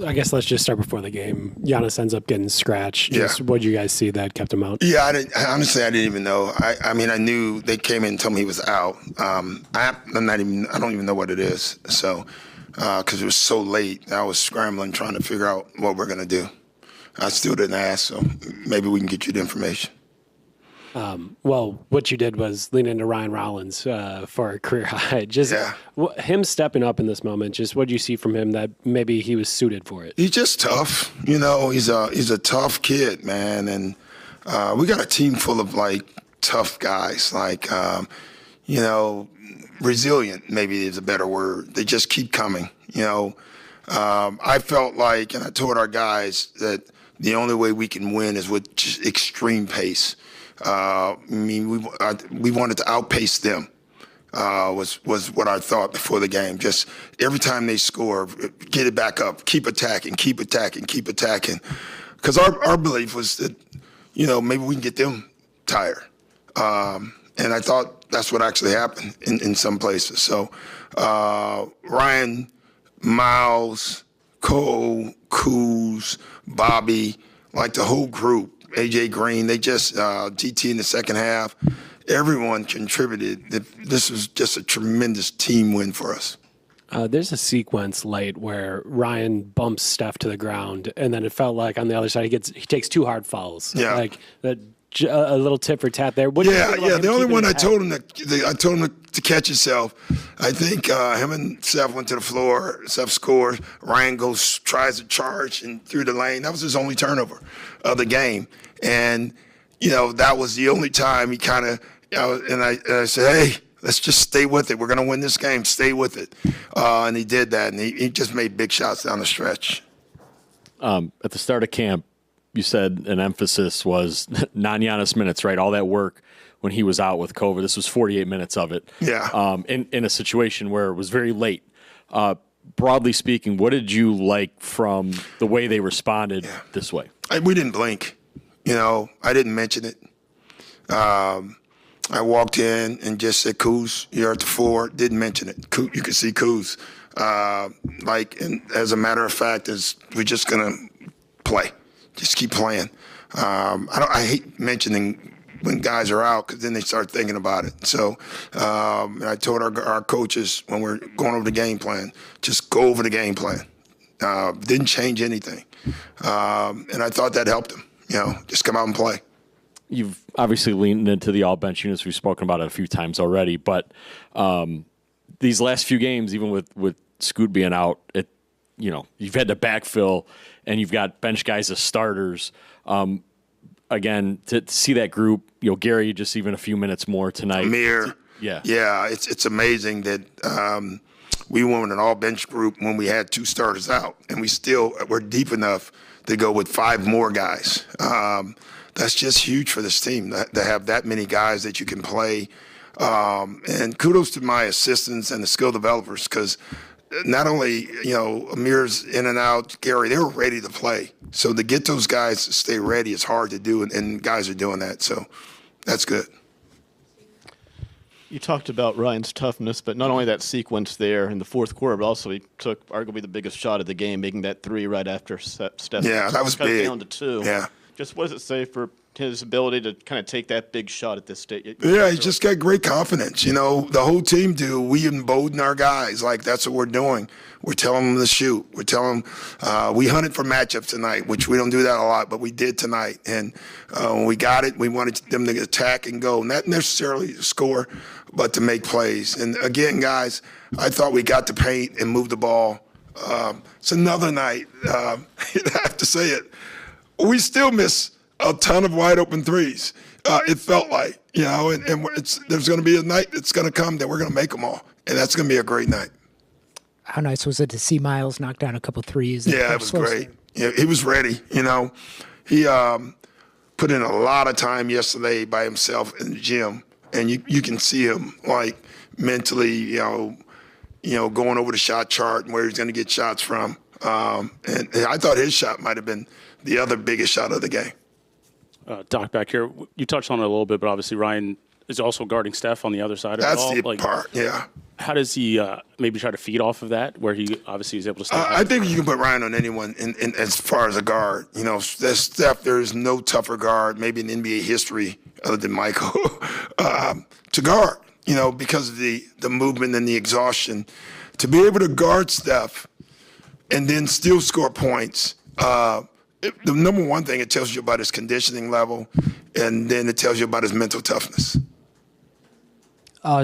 I guess let's just start before the game. Giannis ends up getting scratched. Just what did you guys see that kept him out? Yeah, honestly, I didn't even know. I mean, I knew they came in and told me he was out. I don't even know what it is. So, because it was so late, I was scrambling trying to figure out what we're gonna do. I still didn't ask, so maybe we can get you the information. Well, what you did was lean into Ryan Rollins for a career high. Him stepping up in this moment, just what did you see from him that maybe he was suited for it? He's just tough. You know, he's a tough kid, man. And we got a team full of, tough guys. Resilient maybe is a better word. They just keep coming, I felt like, and I told our guys, that the only way we can win is with just extreme pace. We wanted to outpace them. Was what I thought before the game. Just every time they score, get it back up, keep attacking. Because our belief was that, maybe we can get them tired. And I thought that's what actually happened in some places. So Ryan, Miles, Cole, Kuz, Bobby, the whole group, AJ Green, they just, GT in the second half, everyone contributed. This was just a tremendous team win for us. There's a sequence late where Ryan bumps Steph to the ground, and then it felt like on the other side he takes 2 hard fouls. Yeah. A little tip for tat there. The only one I told him to catch himself. I think him and Steph went to the floor. Steph scores. Ryan tries to charge and through the lane. That was his only turnover of the game. And, that was the only time he kind of, and I said, hey, let's just stay with it. We're going to win this game. Stay with it. And he did that, and he just made big shots down the stretch. At the start of camp, you said an emphasis was non-Giannis minutes, right? All that work when he was out with COVID. This was 48 minutes of it. Yeah. In a situation where it was very late. Broadly speaking, what did you like from the way they responded this way? We didn't blink. I didn't mention it. I walked in and just said, Kuz, you're at the floor. Didn't mention it. You could see Kuz. And as a matter of fact, we're just going to play. Just keep playing. I hate mentioning when guys are out because then they start thinking about it. So I told our coaches when we're going over the game plan, just go over the game plan. Didn't change anything. And I thought that helped them. Just come out and play. You've obviously leaned into the all-bench units. We've spoken about it a few times already. But these last few games, even with Scoot being out, you've had to backfill, and you've got bench guys as starters. Again, to see that group, Gary just even a few minutes more tonight. Amir. Yeah. It's amazing that we went with an all-bench group when we had 2 starters out, and we're deep enough to go with 5 more guys. That's just huge for this team to have that many guys that you can play. And kudos to my assistants and the skill developers because not only, Amir's in and out, Gary, they were ready to play. So to get those guys to stay ready is hard to do, and guys are doing that. So that's good. You talked about Ryan's toughness, but not only that sequence there in the fourth quarter, but also he took arguably the biggest shot of the game, making that 3 right after Steph. Yeah, that was cut big. Down to 2. Yeah. Just what does it say for his ability to kind of take that big shot at this stage? Yeah, he's just got great confidence. The whole team do. We embolden our guys. That's what we're doing. We're telling them to shoot. We're telling them we hunted for matchups tonight, which we don't do that a lot, but we did tonight. And when we got it, we wanted them to attack and go, not necessarily to score, but to make plays. And again, guys, I thought we got to paint and move the ball. It's another night. I have to say it. We still miss a ton of wide open threes. It felt like, and there's going to be a night that's going to come that we're going to make them all, and that's going to be a great night. How nice was it to see Miles knock down a couple threes? Yeah, it was great. Yeah, he was ready. He put in a lot of time yesterday by himself in the gym, and you can see him mentally, going over the shot chart and where he's going to get shots from. And I thought his shot might have been the other biggest shot of the game. Doc, back here, you touched on it a little bit, but obviously Ryan is also guarding Steph on the other side of That's it all. the part, yeah. How does he maybe try to feed off of that, where he obviously is able to stay? I think you can put Ryan on anyone in as far as a guard. You know, Steph, there's no tougher guard, maybe in NBA history, other than Michael, to guard, you know, because of the movement and the exhaustion. To be able to guard Steph and then still score points, the number one thing, it tells you about his conditioning level, and then it tells you about his mental toughness.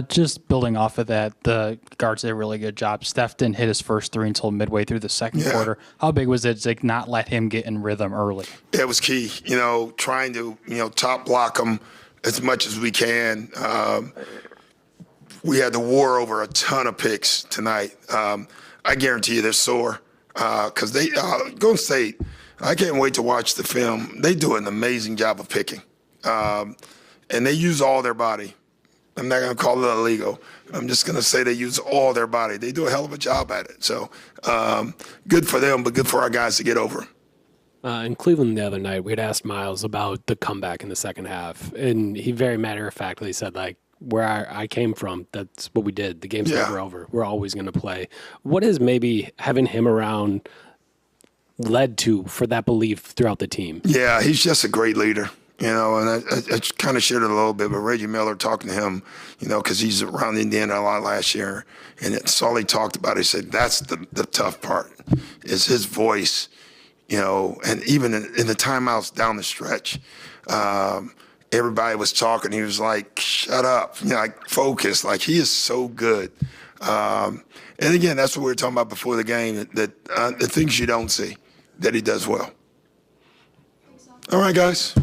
Just building off of that, the guards did a really good job. Steph didn't hit his first three until midway through the second quarter. How big was it to not let him get in rhythm early? It was key, you know, trying to, you know, top block him as much as we can. We had to war over a ton of picks tonight. I guarantee you they're sore because they Golden State, I can't wait to watch the film. They do an amazing job of picking, and they use all their body. I'm not going to call it illegal. I'm just going to say they use all their body. They do a hell of a job at it. So good for them, but good for our guys to get over. In Cleveland the other night, we had asked Miles about the comeback in the second half, and he very matter-of-factly said, like, where I came from, that's what we did. The game's never over. We're always going to play. What has maybe having him around led to for that belief throughout the team? Yeah, he's just a great leader. You know, and I kind of shared it a little bit, but Reggie Miller, talking to him, you know, because he's around Indiana a lot last year, and it's all he talked about. He said that's the tough part is his voice, you know, and even in the timeouts down the stretch, everybody was talking. He was like, shut up, you know, like focus. Like he is so good. And again, that's what we were talking about before the game, that the things you don't see that he does well. All right, guys.